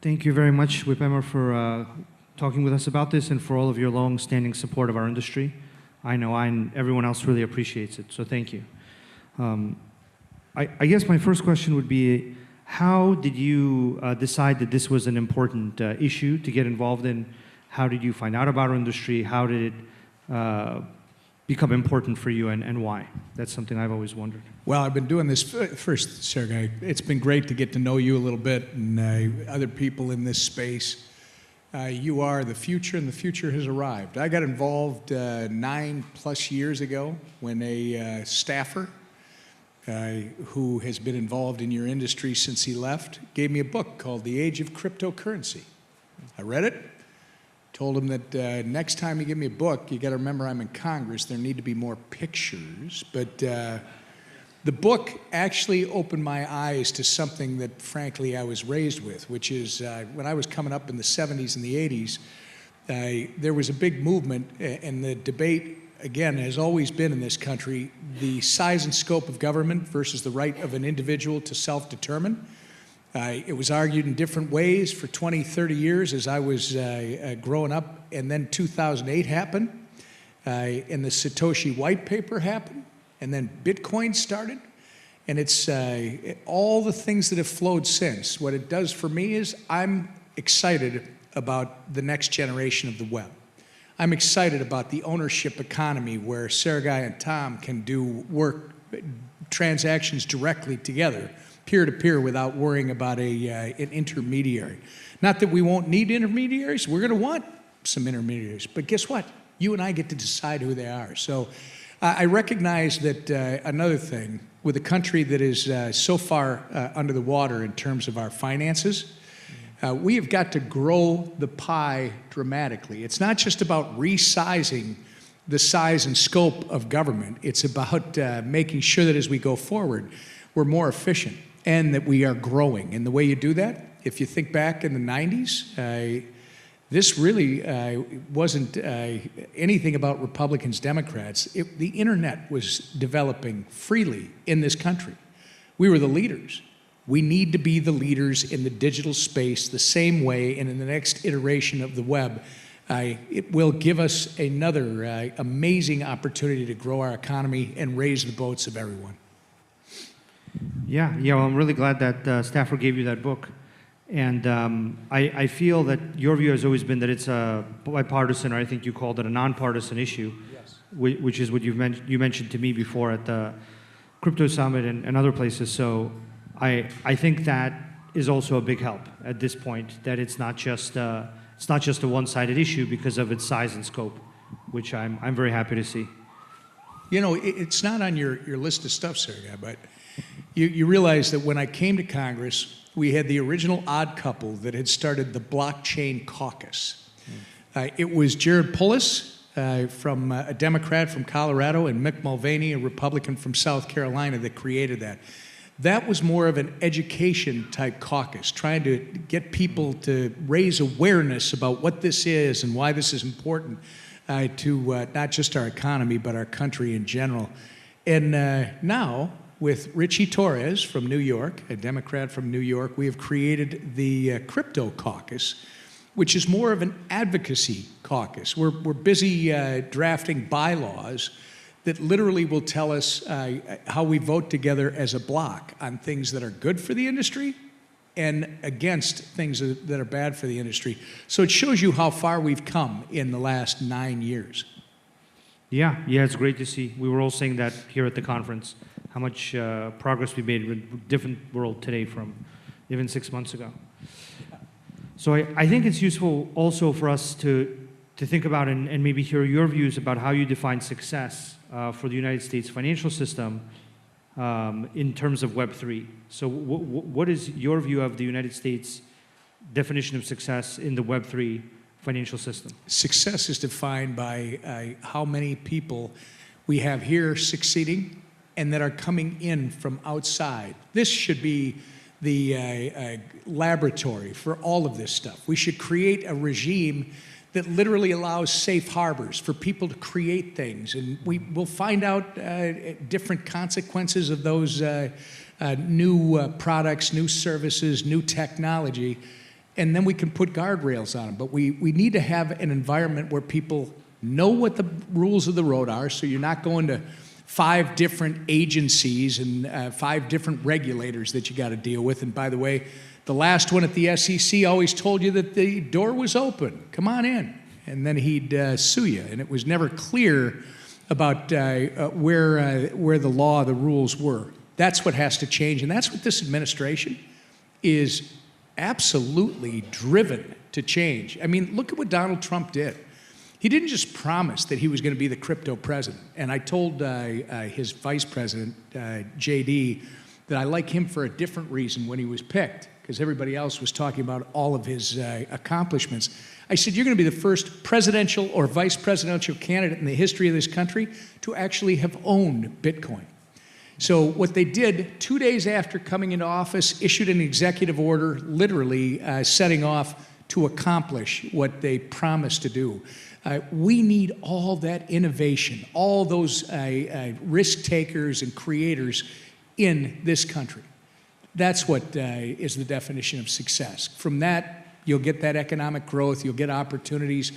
Thank you very much, Whip Emmer, for talking with us about this and for all of your long-standing support of our industry. I know I and everyone else really appreciates it, so thank you. I guess my first question would be, how did you decide that this was an important issue to get involved in? How did you find out about our industry? How did it become important for you, and why? That's something I've always wondered. Well, I've been doing this first, Sergey. It's been great to get to know you a little bit and other people in this space. You are the future, and the future has arrived. I got involved 9+ years ago when a staffer who has been involved in your industry since he left gave me a book called The Age of Cryptocurrency. I read it. Told him that next time you give me a book, you got to remember I'm in Congress. There need to be more pictures. But the book actually opened my eyes to something that, frankly, I was raised with, which is when I was coming up in the 70s and the 80s, there was a big movement, and the debate, again, has always been in this country, the size and scope of government versus the right of an individual to self-determine. It was argued in different ways for 20, 30 years as I was growing up, and then 2008 happened, and the Satoshi white paper happened, and then Bitcoin started, and it's all the things that have flowed since. What it does for me is I'm excited about the next generation of the web. I'm excited about the ownership economy where Sergey and Tom can do work, transactions directly together, peer-to-peer, without worrying about an intermediary. Not that we won't need intermediaries. We're going to want some intermediaries. But guess what? You and I get to decide who they are. So I recognize that another thing, with a country that is so far under the water in terms of our finances, we have got to grow the pie dramatically. It's not just about resizing the size and scope of government. It's about making sure that as we go forward, we're more efficient and that we are growing. And the way you do that, if you think back in the 90s, this really wasn't anything about Republicans, Democrats. The internet was developing freely in this country. We were the leaders. We need to be the leaders in the digital space the same way, and in the next iteration of the web, it will give us another amazing opportunity to grow our economy and raise the boats of everyone. Yeah, well, I'm really glad that Stafford gave you that book. And I feel that your view has always been that it's a bipartisan, or I think you called it a nonpartisan issue, yes, which is what you mentioned to me before at the Crypto Summit and other places. So I think that is also a big help at this point, that it's not just a one-sided issue because of its size and scope, which I'm very happy to see. You know, it's not on your list of stuff, Sergey, but you realize that when I came to Congress, we had the original odd couple that had started the Blockchain Caucus. It was Jared Polis, from a Democrat from Colorado, and Mick Mulvaney, a Republican from South Carolina, that created that. That was more of an education-type caucus, trying to get people to raise awareness about what this is and why this is important to not just our economy, but our country in general. And now, with Richie Torres from New York, a Democrat from New York, we have created the Crypto Caucus, which is more of an advocacy caucus. We're busy drafting bylaws that literally will tell us how we vote together as a block on things that are good for the industry and against things that are bad for the industry. So it shows you how far we've come in the last 9 years. Yeah, it's great to see. We were all saying that here at the conference, how much progress we made in a different world today from even 6 months ago. So I think it's useful also for us to think about and maybe hear your views about how you define success for the United States financial system in terms of Web3. So what is your view of the United States definition of success in the Web3 financial system? Success is defined by how many people we have here succeeding and that are coming in from outside. This should be the laboratory for all of this stuff. We should create a regime that literally allows safe harbors for people to create things. And we will find out different consequences of those new products, new services, new technology. and then we can put guardrails on them. But we need to have an environment where people know what the rules of the road are, so you're not going to 5 different agencies and 5 different regulators that you got to deal with. And by the way, the last one at the SEC always told you that the door was open. Come on in. And then he'd sue you. And it was never clear about where the law, the rules were. That's what has to change. And that's what this administration is absolutely driven to change. I mean, look at what Donald Trump did. He didn't just promise that he was going to be the crypto president. And I told his vice president, JD, that I like him for a different reason when he was picked, because everybody else was talking about all of his accomplishments. I said, you're going to be the first presidential or vice presidential candidate in the history of this country to actually have owned Bitcoin. So what they did 2 days after coming into office, issued an executive order, literally setting off to accomplish what they promised to do. We need all that innovation, all those risk takers and creators in this country. That's what is the definition of success. From that, you'll get that economic growth, you'll get opportunities,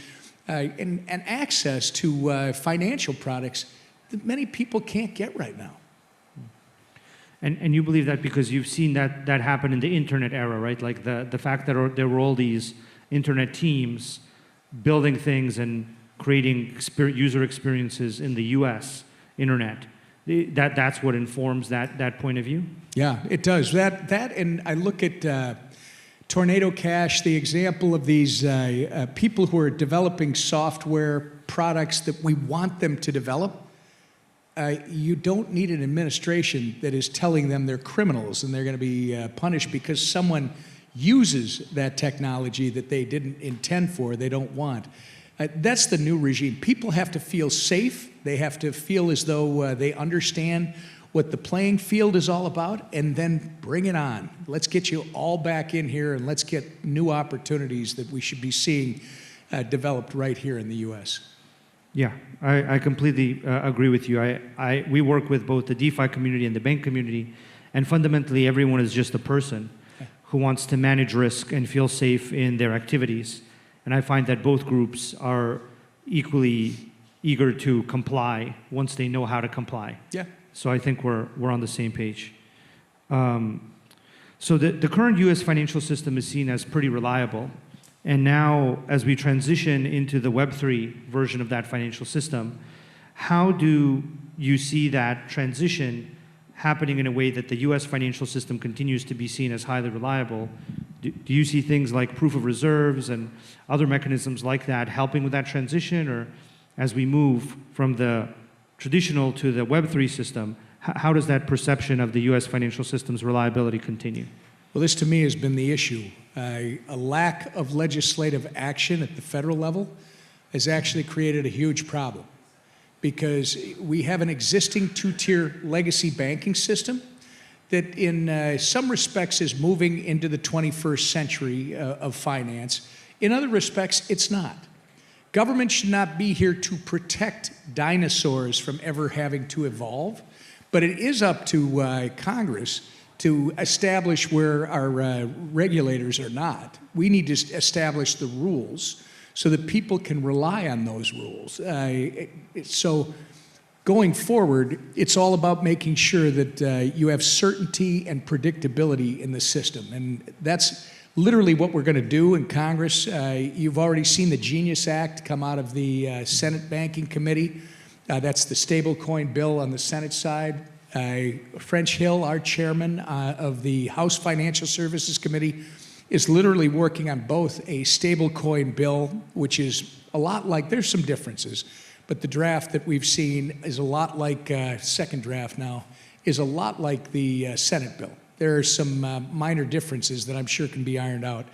and access to financial products that many people can't get right now. And you believe that because you've seen that happen in the internet era, right? Like the fact that there were all these internet teams building things and creating user experiences in the U.S. internet. That's what informs that point of view? Yeah, it does. That and I look at Tornado Cash, the example of these people who are developing software products that we want them to develop. You don't need an administration that is telling them they're criminals and they're going to be punished because someone uses that technology that they didn't intend for, they don't want. That's the new regime. People have to feel safe. They have to feel as though they understand what the playing field is all about, and then bring it on. Let's get you all back in here, and let's get new opportunities that we should be seeing developed right here in the U.S. Yeah, I completely agree with you. We work with both the DeFi community and the bank community, and fundamentally everyone is just a person who wants to manage risk and feel safe in their activities. And I find that both groups are equally eager to comply once they know how to comply. Yeah. So I think we're on the same page. So the current U.S. financial system is seen as pretty reliable. And now, as we transition into the Web3 version of that financial system, how do you see that transition happening in a way that the U.S. financial system continues to be seen as highly reliable? Do you see things like proof of reserves and other mechanisms like that helping with that transition? Or as we move from the traditional to the Web3 system, how does that perception of the U.S. financial system's reliability continue? Well, this to me has been the issue. A lack of legislative action at the federal level has actually created a huge problem, because we have an existing 2-tier legacy banking system that in some respects is moving into the 21st century of finance. In other respects, it's not. Government should not be here to protect dinosaurs from ever having to evolve, but it is up to Congress to establish where our regulators are not. We need to establish the rules so that people can rely on those rules. So going forward, it's all about making sure that you have certainty and predictability in the system. And that's literally what we're going to do in Congress. You've already seen the Genius Act come out of the Senate Banking Committee. That's the stablecoin bill on the Senate side. French Hill, our chairman of the House Financial Services Committee, is literally working on both a stablecoin bill, which is a lot like, there's some differences, but the draft that we've seen is a lot like, second draft now, is a lot like the Senate bill. There are some minor differences that I'm sure can be ironed out.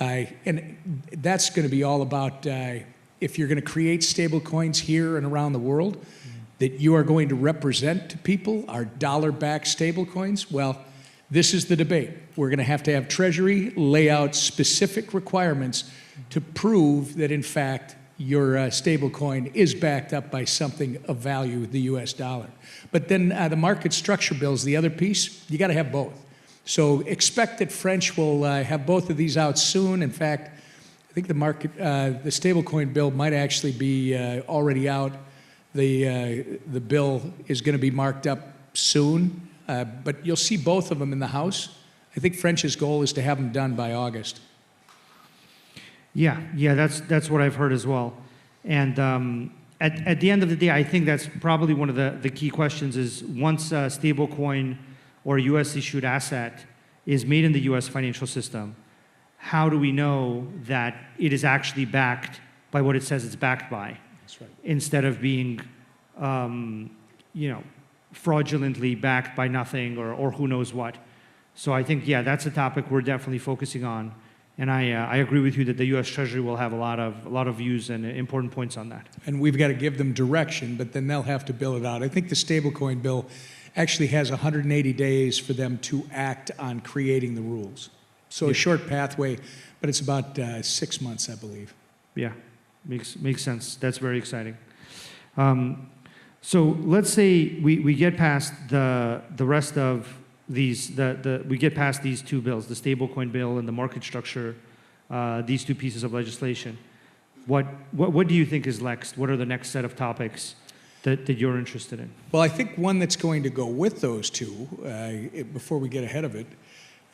And that's going to be all about if you're going to create stablecoins here and around the world, that you are going to represent to people our dollar-backed stablecoins. Well, this is the debate. We're going to have Treasury lay out specific requirements to prove that, in fact, your stablecoin is backed up by something of value, the U.S. dollar. But then the market structure bills, the other piece, you got to have both. So expect that French will have both of these out soon. In fact, I think the stablecoin bill might actually be already out. The bill is going to be marked up soon, but you'll see both of them in the House. I think French's goal is to have them done by August. Yeah, that's what I've heard as well. And at the end of the day, I think that's probably one of the key questions is once a stablecoin or a U.S.-issued asset is made in the U.S. financial system, how do we know that it is actually backed by what it says it's backed by? That's right. Instead of being, fraudulently backed by nothing or who knows what. So I think, that's a topic we're definitely focusing on. And I agree with you that the U.S. Treasury will have a lot of views and important points on that. And we've got to give them direction, but then they'll have to bill it out. I think the stablecoin bill actually has 180 days for them to act on creating the rules. So a short pathway, but it's about 6 months, I believe. Yeah, makes sense. That's very exciting. So let's say we get past the rest of these, we get past these two bills, the stablecoin bill and the market structure, these two pieces of legislation. What do you think is next? What are the next set of topics that you're interested in? Well, I think one that's going to go with those two, before we get ahead of it,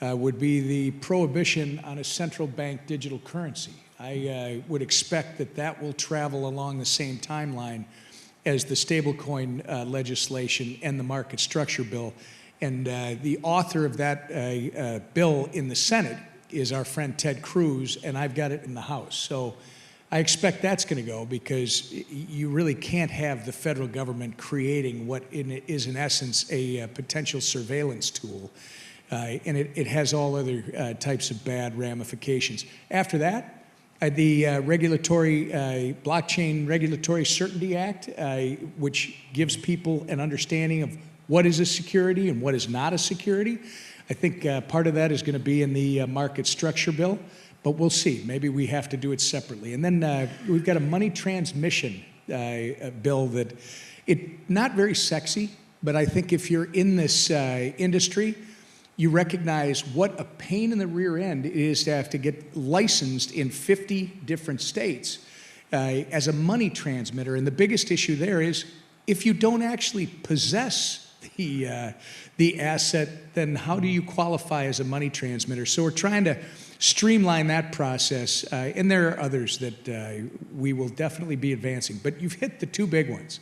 would be the prohibition on a central bank digital currency. I would expect that will travel along the same timeline as the stablecoin legislation and the market structure bill. And the author of that bill in the Senate is our friend Ted Cruz, and I've got it in the House. So I expect that's going to go because you really can't have the federal government creating what is in essence a potential surveillance tool. And it has all other types of bad ramifications. After that, the Blockchain Regulatory Certainty Act, which gives people an understanding of what is a security and what is not a security. I think part of that is going to be in the market structure bill, but we'll see. Maybe we have to do it separately. And then we've got a money transmission bill that not very sexy, but I think if you're in this industry, you recognize what a pain in the rear end it is to have to get licensed in 50 different states as a money transmitter. And the biggest issue there is if you don't actually possess the asset, then how do you qualify as a money transmitter? So we're trying to streamline that process, and there are others that we will definitely be advancing. But you've hit the two big ones,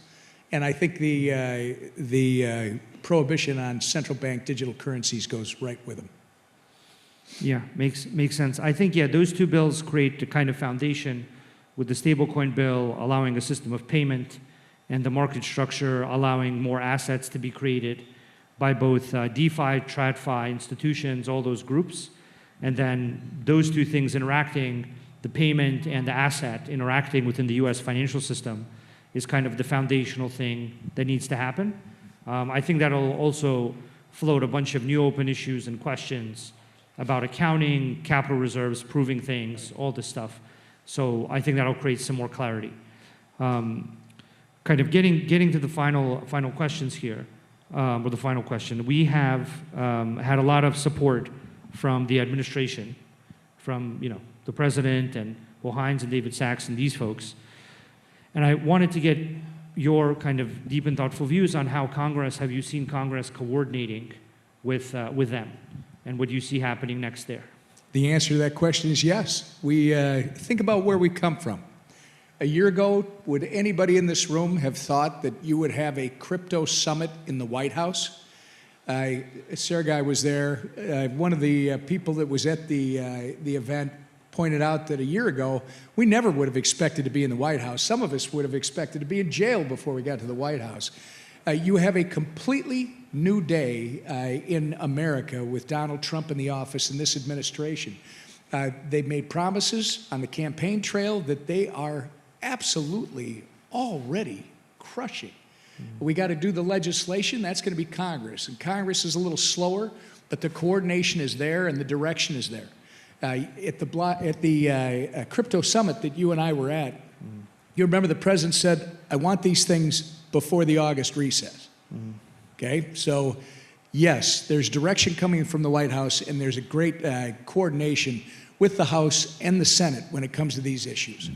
and I think the prohibition on central bank digital currencies goes right with them. Yeah, makes sense. I think, those two bills create the kind of foundation with the stablecoin bill allowing a system of payment and the market structure allowing more assets to be created by both DeFi, TradFi institutions, all those groups. And then those two things interacting, the payment and the asset interacting within the US financial system is kind of the foundational thing that needs to happen. I think that'll also float a bunch of new open issues and questions about accounting, capital reserves, proving things, all this stuff. So I think that'll create some more clarity. Kind of getting to the final questions here, or the final question. We have had a lot of support from the administration, from the president and Will Hines and David Sachs and these folks. And I wanted to get your kind of deep and thoughtful views on how have you seen Congress coordinating with them, and what do you see happening next there? The answer to that question is yes. We think about where we come from. A year ago, would anybody in this room have thought that you would have a crypto summit in the White House? Sergey was there. One of the people that was at the event pointed out that a year ago, we never would have expected to be in the White House. Some of us would have expected to be in jail before we got to the White House. You have a completely new day in America with Donald Trump in the office and this administration. They've made promises on the campaign trail that they are absolutely already crushing. We got to do the legislation. That's going to be Congress. And Congress is a little slower, but the coordination is there and the direction is there. At the crypto summit that you and I were at, you remember the president said, I want these things before the August recess. Okay, so yes, there's direction coming from the White House, and there's a great coordination with the House and the Senate when it comes to these issues.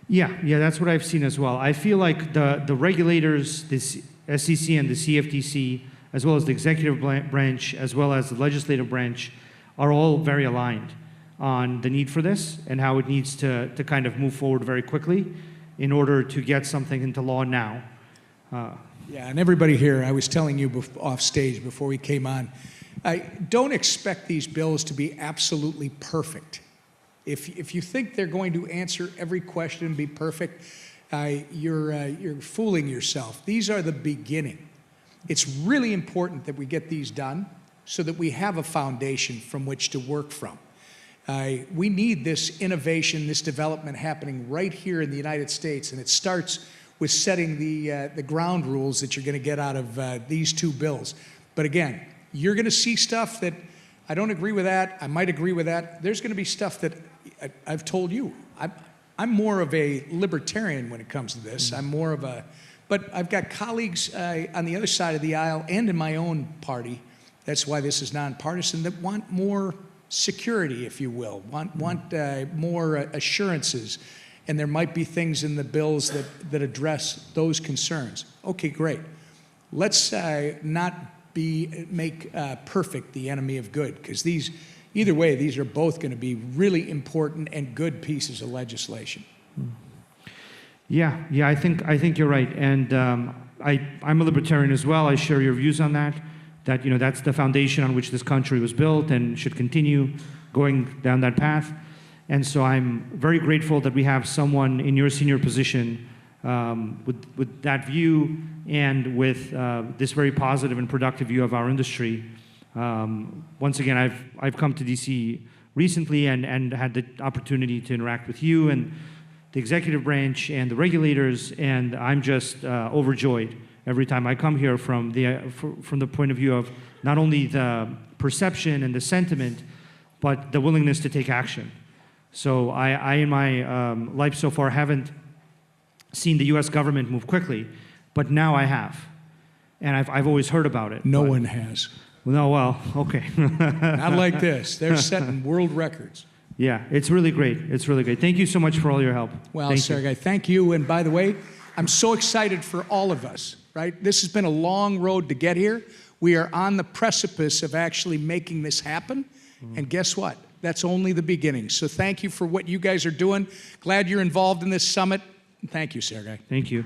Yeah, that's what I've seen as well. I feel like the regulators, the SEC and the CFTC, as well as the executive branch, as well as the legislative branch, are all very aligned on the need for this and how it needs to kind of move forward very quickly in order to get something into law now. Yeah, and everybody here, I was telling you off stage before we came on, don't expect these bills to be absolutely perfect. If you think they're going to answer every question and be perfect, you're fooling yourself. These are the beginning. It's really important that we get these done so that we have a foundation from which to work from. We need this innovation, this development happening right here in the United States, and it starts with setting the ground rules that you're going to get out of these two bills. But again, you're going to see stuff that I don't agree with that, I might agree with that. There's going to be stuff that I've told you. I'm more of a libertarian when it comes to this. I'm more of a, but I've got colleagues on the other side of the aisle and in my own party, that's why this is nonpartisan, that want more security, if you will, want more assurances. And there might be things in the bills that address those concerns. Okay, great. Let's not make perfect the enemy of good, because either way, these are both going to be really important and good pieces of legislation. Yeah, I think you're right, and I'm a libertarian as well. I share your views on that. That that's the foundation on which this country was built and should continue going down that path. And so I'm very grateful that we have someone in your senior position with that view and with this very positive and productive view of our industry. Once again, I've come to DC recently and had the opportunity to interact with you and the executive branch and the regulators, and I'm just overjoyed every time I come here from the point of view of not only the perception and the sentiment, but the willingness to take action. So I in my life so far haven't seen the U.S. government move quickly, but now I have, and I've always heard about it. No one has. No, well, okay. Not like this. They're setting world records. Yeah, it's really great. It's really great. Thank you so much for all your help. Well, Sergey, thank you. And by the way, I'm so excited for all of us, right? This has been a long road to get here. We are on the precipice of actually making this happen. And guess what? That's only the beginning. So thank you for what you guys are doing. Glad you're involved in this summit. Thank you, Sergey. Thank you.